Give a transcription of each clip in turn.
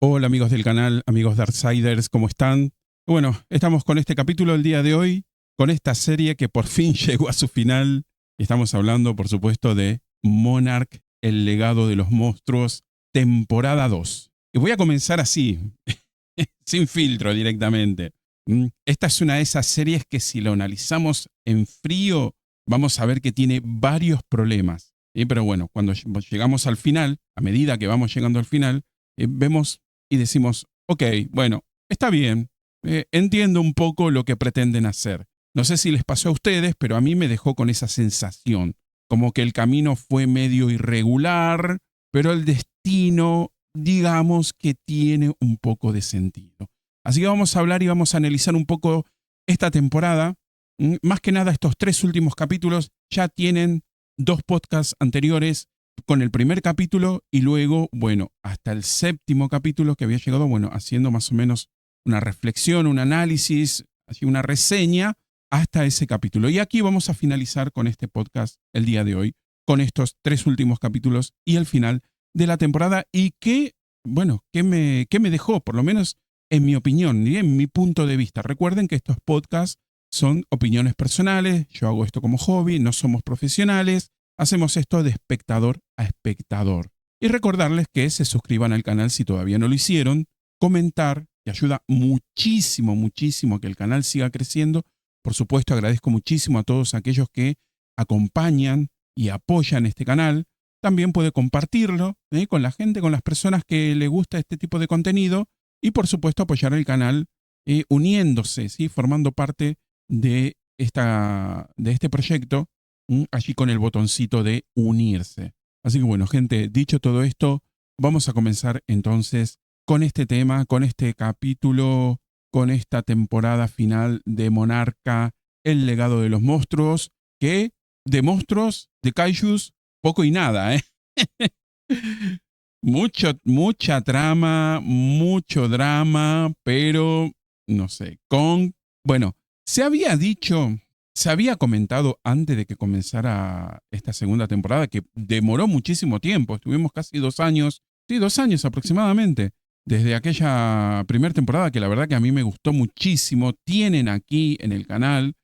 Hola amigos del canal, amigos Darksiders, ¿cómo están? Bueno, estamos con este capítulo el día de hoy, con esta serie que por fin llegó a su final. Estamos hablando, por supuesto, de Monarch, el legado de los monstruos, temporada 2. Y voy a comenzar así, sin filtro directamente. Esta es una de esas series que si lo analizamos en frío, vamos a ver que tiene varios problemas. Pero bueno, cuando llegamos al final, a medida que vamos llegando al final, vemos y decimos, ok, bueno, está bien, entiendo un poco lo que pretenden hacer. No sé si les pasó a ustedes, pero a mí me dejó con esa sensación, como que el camino fue medio irregular, pero el destino, digamos que tiene un poco de sentido. Así que vamos a hablar y vamos a analizar un poco esta temporada. Más que nada, estos 3 últimos capítulos ya tienen 2 podcasts anteriores con el primer capítulo y luego, bueno, hasta el 7º capítulo que había llegado, bueno, haciendo más o menos una reflexión, un análisis, así una reseña hasta ese capítulo. Y aquí vamos a finalizar con este podcast el día de hoy, con estos 3 últimos capítulos y el final de la temporada y que, bueno, qué me dejó, por lo menos en mi opinión y en mi punto de vista. Recuerden que estos podcasts son opiniones personales, yo hago esto como hobby, no somos profesionales, hacemos esto de espectador a espectador. Y recordarles que se suscriban al canal si todavía no lo hicieron, comentar, que ayuda muchísimo, muchísimo a que el canal siga creciendo. Por supuesto, agradezco muchísimo a todos aquellos que acompañan y apoyan este canal. También puede compartirlo con la gente, con las personas que le gusta este tipo de contenido y por supuesto apoyar el canal uniéndose, ¿sí? Formando parte de este proyecto, allí con el botoncito de unirse. Así que bueno, gente, dicho todo esto, vamos a comenzar entonces con este tema, con este capítulo, con esta temporada final de Monarca, el legado de los monstruos, que de monstruos, de kaijus, poco y nada, ¿eh? Mucha trama, mucho drama, pero no sé, bueno, se había dicho, se había comentado antes de que comenzara esta segunda temporada que demoró muchísimo tiempo, estuvimos casi 2 años, sí, 2 años aproximadamente, desde aquella primera temporada que la verdad que a mí me gustó muchísimo. Tienen aquí en el canal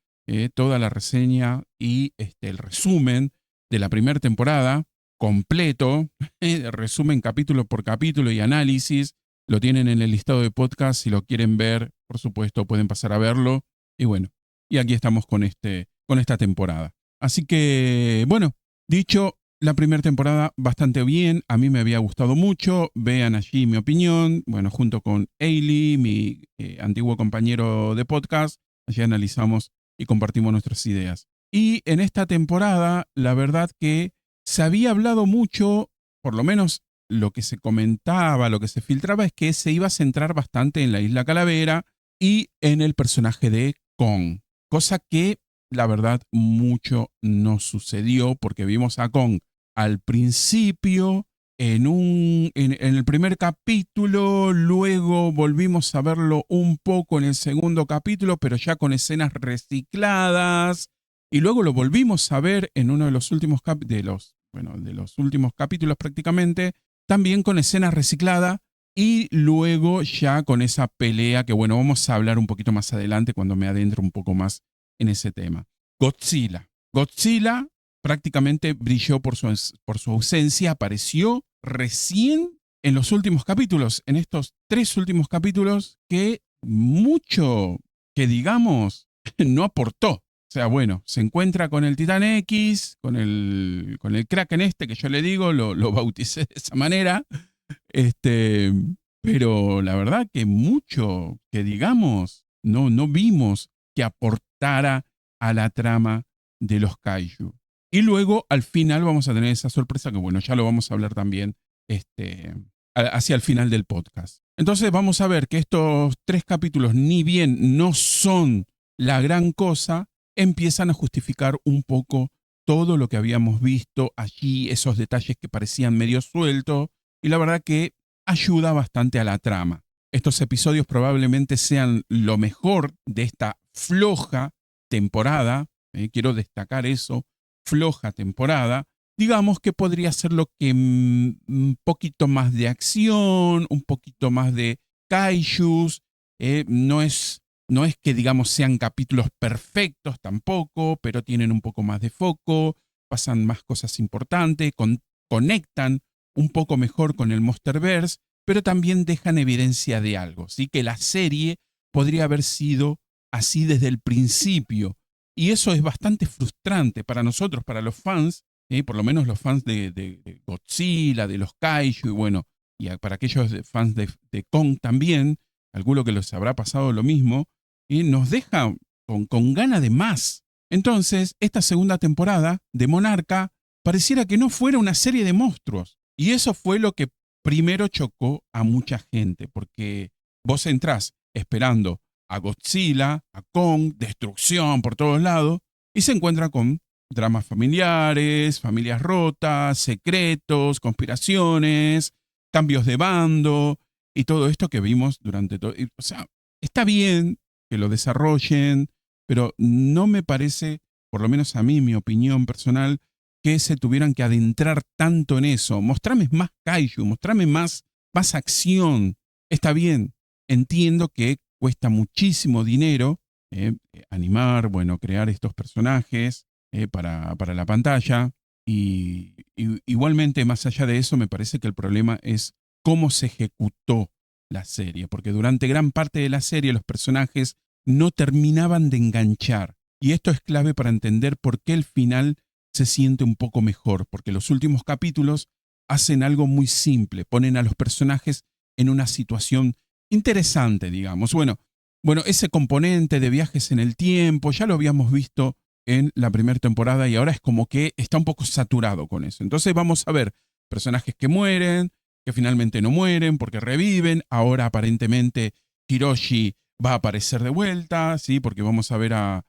toda la reseña y el resumen de la primera temporada completo, resumen capítulo por capítulo y análisis. Lo tienen en el listado de podcast. Si lo quieren ver, por supuesto, pueden pasar a verlo. Y bueno, y aquí estamos con esta temporada. Así que, bueno, dicho, la primera temporada bastante bien. A mí me había gustado mucho. Vean allí mi opinión. Bueno, junto con Ailey, mi antiguo compañero de podcast, allí analizamos y compartimos nuestras ideas. Y en esta temporada, la verdad que se había hablado mucho, por lo menos lo que se comentaba, lo que se filtraba, es que se iba a centrar bastante en la Isla Calavera y en el personaje de Kong. Cosa que, la verdad, mucho no sucedió porque vimos a Kong al principio, en el primer capítulo, luego volvimos a verlo un poco en el segundo capítulo, pero ya con escenas recicladas, y luego lo volvimos a ver en uno de los últimos de los últimos capítulos prácticamente, también con escenas recicladas y luego ya con esa pelea que bueno, vamos a hablar un poquito más adelante cuando me adentro un poco más en ese tema. Godzilla. Godzilla prácticamente brilló por su ausencia, apareció recién en los últimos capítulos, en estos 3 últimos capítulos que mucho que digamos no aportó. O sea, bueno, se encuentra con el Titán X, con el Kraken que yo le digo, lo bauticé de esa manera, este, pero la verdad que mucho que digamos no vimos que aportara a la trama de los kaiju. Y luego al final vamos a tener esa sorpresa que bueno, ya lo vamos a hablar también hacia el final del podcast. Entonces vamos a ver que estos 3 capítulos, ni bien no son la gran cosa, empiezan a justificar un poco todo lo que habíamos visto allí, esos detalles que parecían medio sueltos, y la verdad que ayuda bastante a la trama. Estos episodios probablemente sean lo mejor de esta floja temporada, quiero destacar eso, floja temporada, digamos que podría ser lo que un poquito más de acción, un poquito más de kaijus. No es que, digamos, sean capítulos perfectos tampoco, pero tienen un poco más de foco, pasan más cosas importantes, conectan un poco mejor con el Monsterverse, pero también dejan evidencia de algo, ¿sí? Que la serie podría haber sido así desde el principio. Y eso es bastante frustrante para nosotros, para los fans, por lo menos los fans de Godzilla, de los Kaiju, y bueno, para aquellos fans de Kong también, calculo que les habrá pasado lo mismo, y nos deja con ganas de más. Entonces, esta segunda temporada de Monarca pareciera que no fuera una serie de monstruos. Y eso fue lo que primero chocó a mucha gente, porque vos entrás esperando a Godzilla, a Kong, destrucción por todos lados, y se encuentra con dramas familiares, familias rotas, secretos, conspiraciones, cambios de bando y todo esto que vimos durante todo. O sea, está bien que lo desarrollen, pero no me parece, por lo menos a mí, mi opinión personal, que se tuvieran que adentrar tanto en eso. Mostrame más kaiju, mostrame más acción. Está bien, entiendo que cuesta muchísimo dinero animar, bueno, crear estos personajes para la pantalla. Y igualmente, más allá de eso, me parece que el problema es cómo se ejecutó la serie, porque durante gran parte de la serie los personajes no terminaban de enganchar. Y esto es clave para entender por qué el final se siente un poco mejor, porque los últimos capítulos hacen algo muy simple, ponen a los personajes en una situación interesante, digamos. Bueno, ese componente de viajes en el tiempo ya lo habíamos visto en la primera temporada y ahora es como que está un poco saturado con eso. Entonces vamos a ver personajes que mueren, que finalmente no mueren porque reviven. Ahora aparentemente Hiroshi va a aparecer de vuelta, ¿sí? Porque vamos a ver a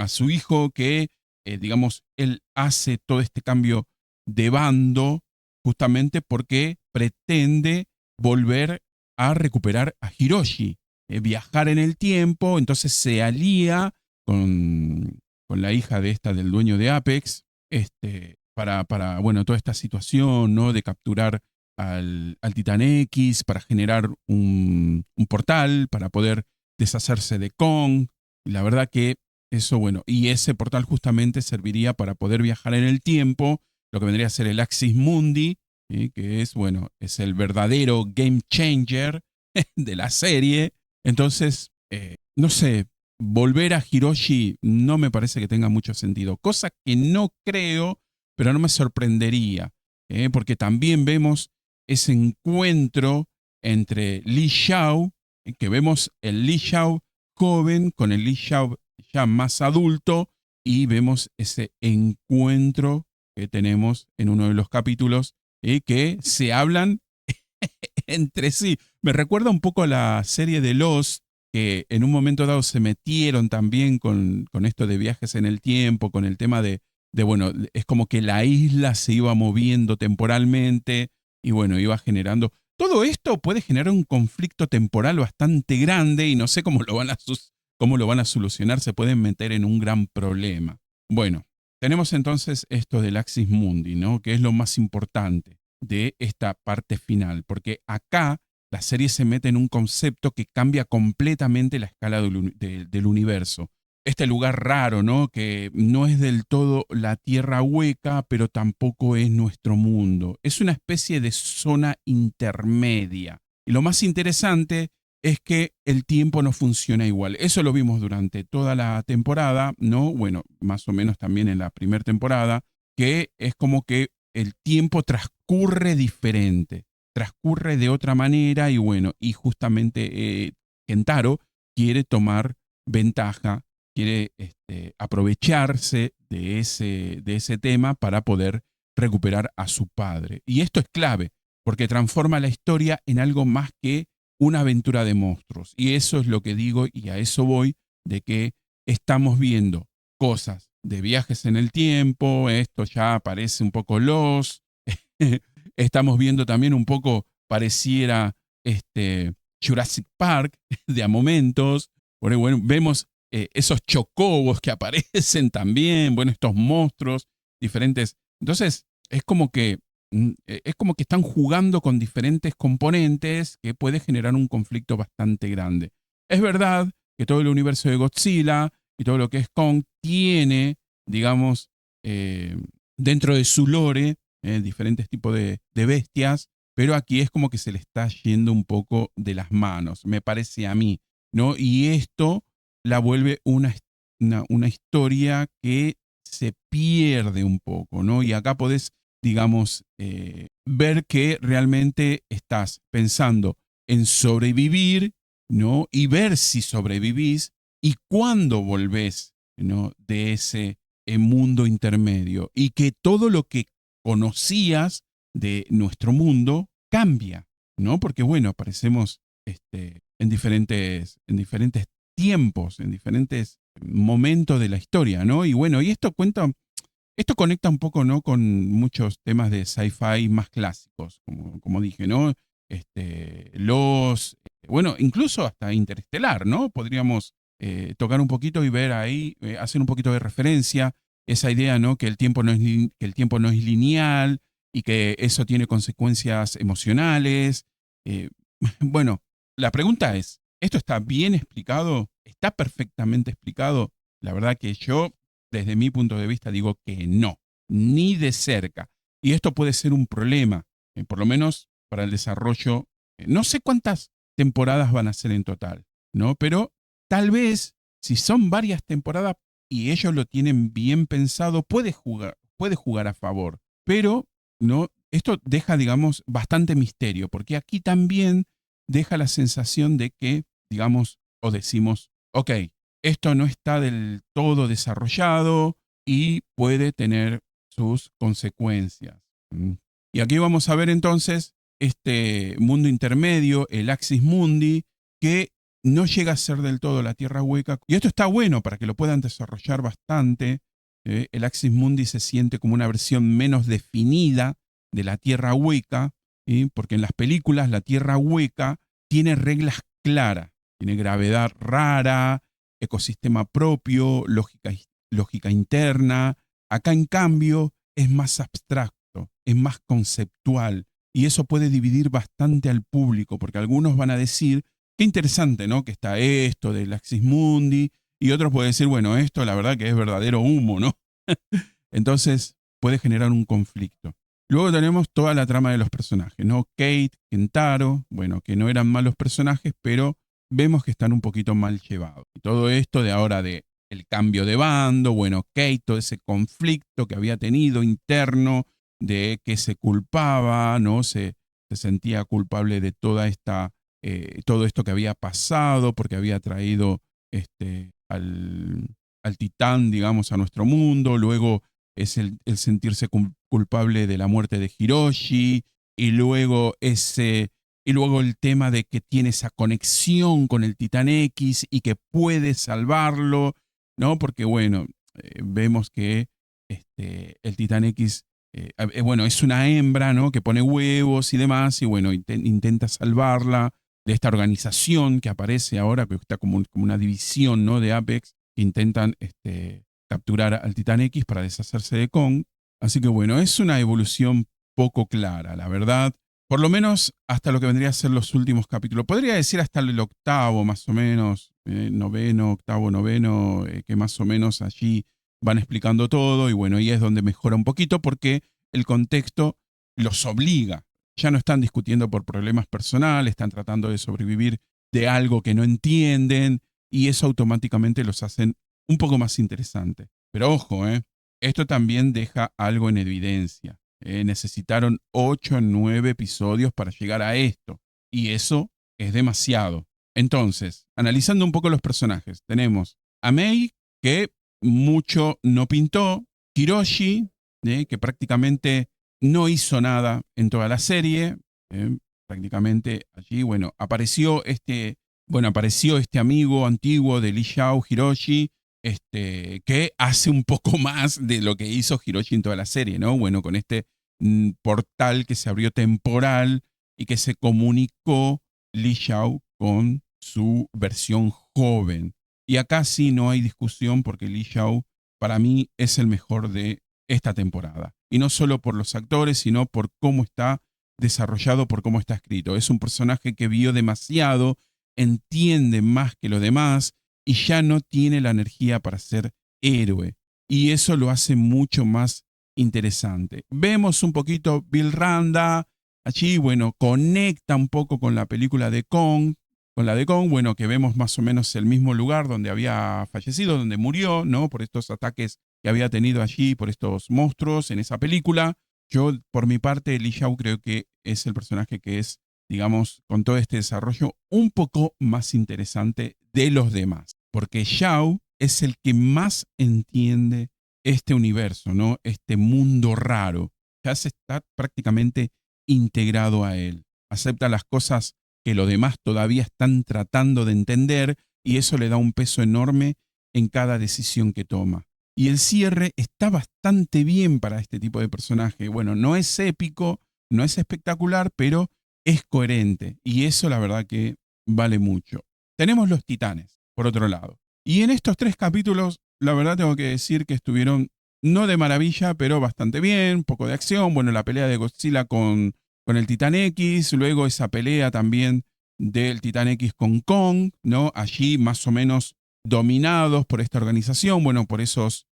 su hijo que, digamos, él hace todo este cambio de bando justamente porque pretende volver a recuperar a Hiroshi, viajar en el tiempo, entonces se alía con la hija de esta del dueño de Apex, bueno, toda esta situación, ¿no? De capturar al Titán X, para generar un portal, para poder deshacerse de Kong. Y la verdad que eso, bueno, y ese portal justamente serviría para poder viajar en el tiempo, lo que vendría a ser el Axis Mundi, ¿sí? Que es, bueno, es el verdadero game changer de la serie. Entonces, no sé, volver a Hiroshi no me parece que tenga mucho sentido, cosa que no creo, pero no me sorprendería, porque también vemos ese encuentro entre Li Xiao, que vemos el Li Xiao joven con el Li Xiao ya más adulto, y vemos ese encuentro que tenemos en uno de los capítulos, que se hablan entre sí. Me recuerda un poco a la serie de Lost, que en un momento dado se metieron también con esto de viajes en el tiempo, con el tema bueno, es como que la isla se iba moviendo temporalmente y bueno, iba generando. Todo esto puede generar un conflicto temporal bastante grande y no sé cómo lo van a solucionar, se pueden meter en un gran problema. Bueno, tenemos entonces esto del Axis Mundi, ¿no? Que es lo más importante de esta parte final, porque acá la serie se mete en un concepto que cambia completamente la escala del universo. Este lugar raro, ¿no? Que no es del todo la tierra hueca, pero tampoco es nuestro mundo. Es una especie de zona intermedia. Y lo más interesante es que el tiempo no funciona igual. Eso lo vimos durante toda la temporada, ¿no? Bueno, más o menos también en la primera temporada, que es como que el tiempo transcurre diferente, transcurre de otra manera y bueno, y justamente Kentaro quiere tomar ventaja, quiere aprovecharse de ese tema para poder recuperar a su padre. Y esto es clave, porque transforma la historia en algo más que una aventura de monstruos. Y eso es lo que digo y a eso voy, de que estamos viendo cosas de viajes en el tiempo, esto ya parece un poco Lost, estamos viendo también un poco, pareciera Jurassic Park de a momentos, porque bueno, vemos esos chocobos que aparecen también, bueno, estos monstruos, diferentes. Entonces, es como que están jugando con diferentes componentes que puede generar un conflicto bastante grande. Es verdad que todo el universo de Godzilla y todo lo que es Kong tiene, digamos, eh, dentro de su lore, diferentes tipos de bestias, pero aquí es como que se le está yendo un poco de las manos, me parece a mí, ¿no? Y esto la vuelve una historia que se pierde un poco, ¿no? Y acá podés, digamos, ver que realmente estás pensando en sobrevivir, ¿no? Y ver si sobrevivís y cuándo volvés, ¿no? De ese mundo intermedio. Y que todo lo que conocías de nuestro mundo cambia, ¿no? Porque, bueno, aparecemos en diferentes tiempos, en diferentes momentos de la historia, ¿no? Y bueno, y esto conecta un poco, ¿no? Con muchos temas de sci-fi más clásicos, como dije, ¿no? Bueno, incluso hasta Interestelar, ¿no? Podríamos tocar un poquito y ver ahí, hacer un poquito de referencia, esa idea, ¿no? Que el tiempo no es lineal y que eso tiene consecuencias emocionales. Eh, bueno, la pregunta es, ¿esto está bien explicado? ¿Está perfectamente explicado? La verdad que yo, desde mi punto de vista, digo que no, ni de cerca. Y esto puede ser un problema, por lo menos para el desarrollo. No sé cuántas temporadas van a ser en total, ¿no? Pero tal vez, si son varias temporadas y ellos lo tienen bien pensado, puede jugar a favor. Pero, ¿no? Esto deja, digamos, bastante misterio, porque aquí también deja la sensación de que, digamos, o decimos, ok, esto no está del todo desarrollado y puede tener sus consecuencias. ¿Mm? Y aquí vamos a ver entonces este mundo intermedio, el Axis Mundi, que no llega a ser del todo la Tierra Hueca. Y esto está bueno para que lo puedan desarrollar bastante. El Axis Mundi se siente como una versión menos definida de la Tierra Hueca, ¿sí? Porque en las películas la Tierra Hueca tiene reglas claras, tiene gravedad rara, ecosistema propio, lógica interna. Acá en cambio es más abstracto, es más conceptual y eso puede dividir bastante al público porque algunos van a decir, qué interesante, ¿no? Que está esto del Axis Mundi y otros pueden decir, bueno, esto la verdad que es verdadero humo, ¿no? Entonces puede generar un conflicto. Luego tenemos toda la trama de los personajes, ¿no? Kate, Kentaro, bueno, que no eran malos personajes, pero vemos que están un poquito mal llevados. Y todo esto de ahora de el cambio de bando, bueno, Kate, todo ese conflicto que había tenido interno de que se culpaba, ¿no? Se sentía culpable de todo esto que había pasado, porque había traído al titán, digamos, a nuestro mundo. Luego es el sentirse culpable de la muerte de Hiroshi, y luego el tema de que tiene esa conexión con el Titán X y que puede salvarlo, ¿no? Porque bueno, vemos que el Titán X, bueno, es una hembra, ¿no? Que pone huevos y demás, y bueno, intenta salvarla de esta organización que aparece ahora, que está como una división, ¿no? De Apex, que intentan capturar al Titán X para deshacerse de Kong. Así que bueno, es una evolución poco clara, la verdad. Por lo menos hasta lo que vendría a ser los últimos capítulos. Podría decir hasta el octavo, más o menos, noveno, octavo, noveno, que más o menos allí van explicando todo y bueno, ahí es donde mejora un poquito porque el contexto los obliga. Ya no están discutiendo por problemas personales, están tratando de sobrevivir de algo que no entienden y eso automáticamente los hacen un poco más interesante. Pero ojo, esto también deja algo en evidencia. Necesitaron 8 o 9 episodios para llegar a esto. Y eso es demasiado. Entonces, analizando un poco los personajes, tenemos a Mei, que mucho no pintó, Hiroshi, que prácticamente no hizo nada en toda la serie. Prácticamente allí, bueno, apareció este amigo antiguo de Lee Xiao, Hiroshi, que hace un poco más de lo que hizo Hiroshi en toda la serie, ¿no? Bueno, con este portal que se abrió temporal y que se comunicó Li Xiao con su versión joven. Y acá sí no hay discusión porque Li Xiao para mí es el mejor de esta temporada. Y no solo por los actores, sino por cómo está desarrollado, por cómo está escrito. Es un personaje que vio demasiado, entiende más que los demás y ya no tiene la energía para ser héroe. Y eso lo hace mucho más interesante. Vemos un poquito Bill Randa, allí, bueno, conecta un poco con la película de Kong, bueno, que vemos más o menos el mismo lugar donde había fallecido, donde murió, ¿no? Por estos ataques que había tenido allí, por estos monstruos en esa película. Yo, por mi parte, Li Shao creo que es el personaje que es, digamos, con todo este desarrollo, un poco más interesante de los demás. Porque Shao es el que más entiende este universo, ¿no? Este mundo raro. Ya se está prácticamente integrado a él. Acepta las cosas que los demás todavía están tratando de entender y eso le da un peso enorme en cada decisión que toma. Y el cierre está bastante bien para este tipo de personaje. Bueno, no es épico, no es espectacular, pero es coherente. Y eso la verdad que vale mucho. Tenemos los titanes, por otro lado. Y en estos 3 capítulos, la verdad tengo que decir que estuvieron no de maravilla, pero bastante bien. Un poco de acción. Bueno, la pelea de Godzilla con el Titán X. Luego esa pelea también del Titán X con Kong, ¿no? Allí más o menos dominados por esta organización, bueno, por esos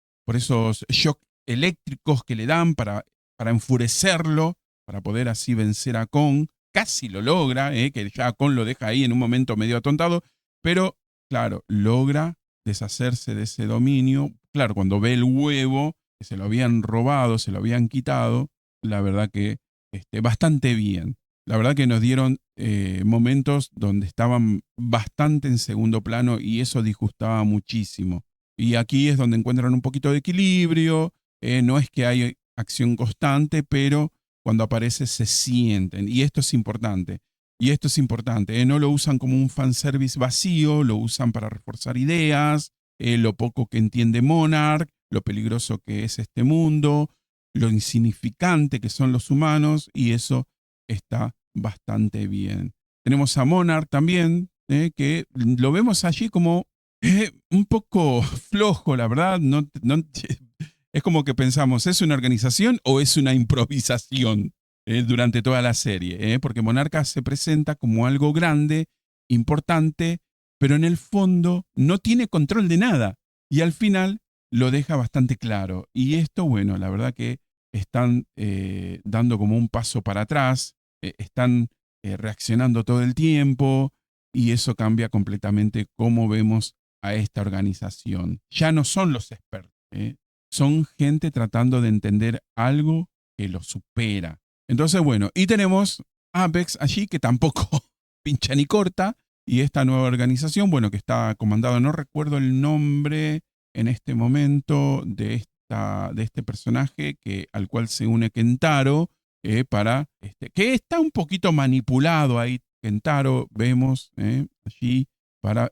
shocks eléctricos que le dan para enfurecerlo, para poder así vencer a Kong. Casi lo logra, que ya Kong lo deja ahí en un momento medio atontado, pero claro, logra deshacerse de ese dominio. Claro, cuando ve el huevo, que se lo habían robado, se lo habían quitado, la verdad que bastante bien. La verdad que nos dieron momentos donde estaban bastante en segundo plano y eso disgustaba muchísimo. Y aquí es donde encuentran un poquito de equilibrio. No es que hay acción constante, pero cuando aparece se sienten. Y esto es importante. Y esto es importante. No lo usan como un fanservice vacío, lo usan para reforzar ideas, lo poco que entiende Monarch, lo peligroso que es este mundo, lo insignificante que son los humanos, y eso está bastante bien. Tenemos a Monarch también, que lo vemos allí como un poco flojo, la verdad. Es como que pensamos, ¿es una organización o es una improvisación durante toda la serie? Porque Monarca se presenta como algo grande, importante, pero en el fondo no tiene control de nada. Y al final lo deja bastante claro. Y esto, bueno, la verdad que están dando como un paso para atrás, están reaccionando todo el tiempo y eso cambia completamente cómo vemos a esta organización. Ya no son los expertos, son gente tratando de entender algo que lo supera. Entonces, bueno, y tenemos Apex allí que tampoco pincha ni corta, y esta nueva organización, bueno, que está comandado, no recuerdo el nombre en este momento de este personaje al cual se une Kentaro, que está un poquito manipulado ahí, Kentaro, vemos allí, para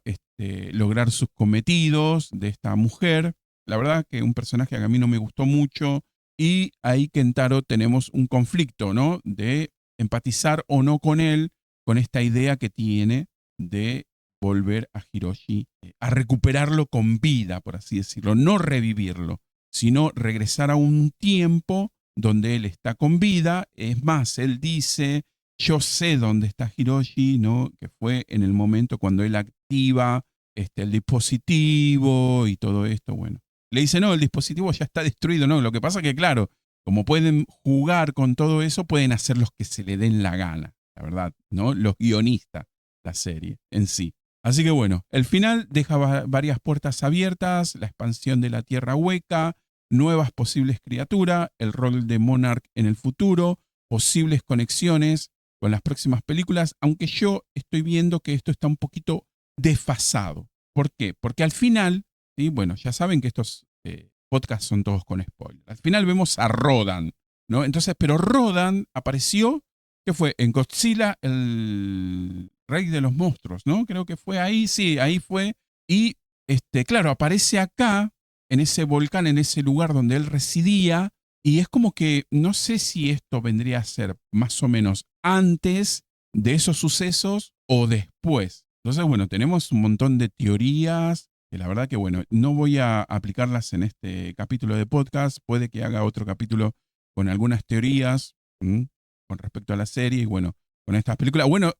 lograr sus cometidos de esta mujer. La verdad que un personaje que a mí no me gustó mucho, y ahí Kentaro tenemos un conflicto, ¿no? De empatizar o no con él, con esta idea que tiene de volver a Hiroshi, a recuperarlo con vida, por así decirlo, no revivirlo, sino regresar a un tiempo donde él está con vida. Es más, él dice, yo sé dónde está Hiroshi, ¿no? Que fue en el momento cuando él activa el dispositivo y todo esto, bueno. Le dice, no, el dispositivo ya está destruido, no. Lo que pasa que, claro, como pueden jugar con todo eso, pueden hacer los que se le den la gana, la verdad, ¿no? Los guionistas, la serie en sí. Así que bueno, el final deja varias puertas abiertas, la expansión de la Tierra Hueca, nuevas posibles criaturas, el rol de Monarch en el futuro, posibles conexiones con las próximas películas, aunque yo estoy viendo que esto está un poquito desfasado. ¿Por qué? Porque al final, ¿sí? Bueno, ya saben que estos podcasts son todos con spoiler. Al final vemos a Rodan, ¿no? Entonces, pero Rodan apareció, ¿qué fue? En Godzilla, el rey de los monstruos, ¿no? Creo que fue ahí, sí, ahí fue. Y, claro, aparece acá, en ese volcán, en ese lugar donde él residía, y es como que no sé si esto vendría a ser más o menos antes de esos sucesos o después. Entonces, bueno, tenemos un montón de teorías, que la verdad que, bueno, no voy a aplicarlas en este capítulo de podcast. Puede que haga otro capítulo con algunas teorías con respecto a la serie y, bueno, con estas películas. Bueno,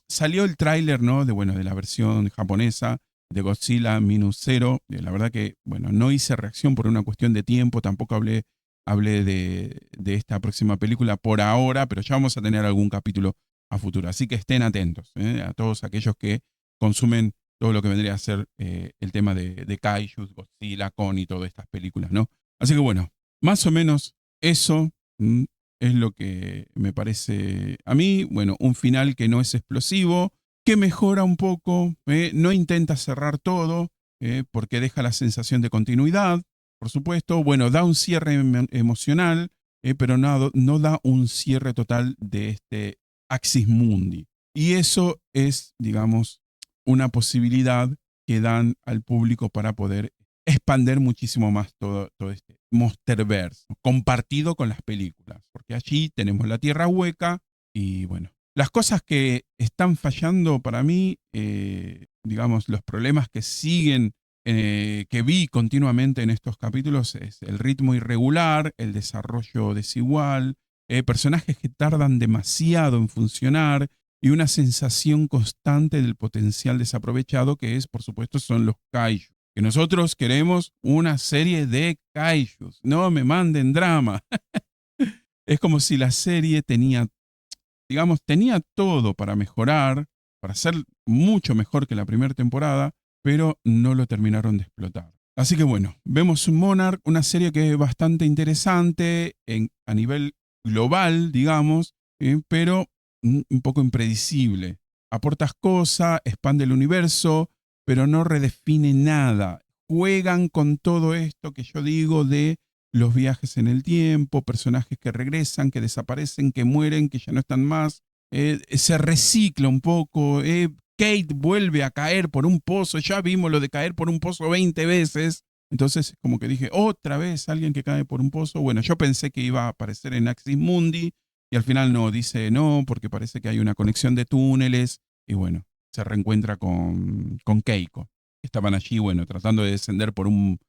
salió el tráiler, ¿no? De la versión japonesa de Godzilla Minus Zero. La verdad que, bueno, no hice reacción por una cuestión de tiempo, tampoco hablé de esta próxima película por ahora, pero ya vamos a tener algún capítulo a futuro. Así que estén atentos a todos aquellos que consumen todo lo que vendría a ser el tema de Kaijus, Godzilla, Kong y todas estas películas, ¿no? Así que bueno, más o menos eso es lo que me parece a mí. Bueno, un final que no es explosivo, que mejora un poco, no intenta cerrar todo, porque deja la sensación de continuidad, por supuesto. Bueno, da un cierre emocional, pero no da un cierre total de este Axis Mundi. Y eso es, digamos, una posibilidad que dan al público para poder expander muchísimo más todo este Monsterverse, compartido con las películas, porque allí tenemos la Tierra Hueca y, bueno, las cosas que están fallando para mí, digamos, los problemas que siguen, que vi continuamente en estos capítulos, es el ritmo irregular, el desarrollo desigual, personajes que tardan demasiado en funcionar y una sensación constante del potencial desaprovechado que es, por supuesto, son los kaiju. Que nosotros queremos una serie de kaijus, no me manden drama. Es como si la serie tenía, digamos, tenía todo para mejorar, para ser mucho mejor que la primera temporada, pero no lo terminaron de explotar. Así que bueno, vemos un Monarch, una serie que es bastante interesante a nivel global, digamos, pero un poco impredecible. Aportas cosas, expande el universo, pero no redefine nada. Juegan con todo esto que yo digo de los viajes en el tiempo, personajes que regresan, que desaparecen, que mueren, que ya no están más. Se recicla un poco. Kate vuelve a caer por un pozo. Ya vimos lo de caer por un pozo 20 veces. Entonces, como que dije, otra vez alguien que cae por un pozo. Bueno, yo pensé que iba a aparecer en Axis Mundi y al final no, dice no, porque parece que hay una conexión de túneles. Y bueno, se reencuentra con Keiko. Estaban allí, bueno, tratando de descender por un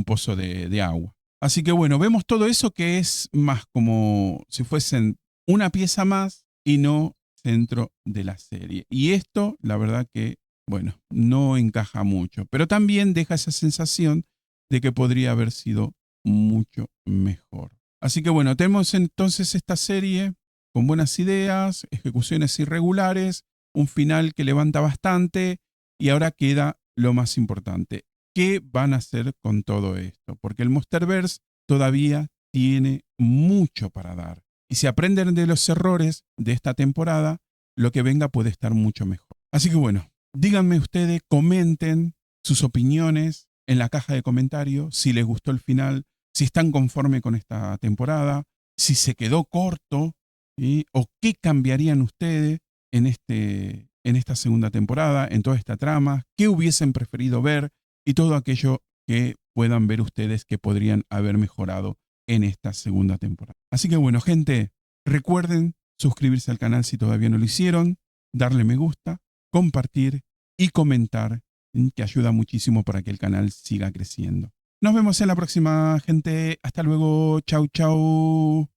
pozo de agua. Así que bueno, vemos todo eso que es más como si fuesen una pieza más y no centro de la serie. Y esto, la verdad que, bueno, no encaja mucho, pero también deja esa sensación de que podría haber sido mucho mejor. Así que bueno, tenemos entonces esta serie con buenas ideas, ejecuciones irregulares, un final que levanta bastante y ahora queda lo más importante. ¿Qué van a hacer con todo esto? Porque el Monsterverse todavía tiene mucho para dar. Y si aprenden de los errores de esta temporada, lo que venga puede estar mucho mejor. Así que bueno, díganme ustedes, comenten sus opiniones en la caja de comentarios, si les gustó el final, si están conformes con esta temporada, si se quedó corto, o qué cambiarían ustedes en esta segunda temporada, en toda esta trama, qué hubiesen preferido ver y todo aquello que puedan ver ustedes que podrían haber mejorado en esta segunda temporada. Así que bueno, gente, recuerden suscribirse al canal si todavía no lo hicieron, darle me gusta, compartir y comentar, que ayuda muchísimo para que el canal siga creciendo. Nos vemos en la próxima, gente. Hasta luego. Chau, chau.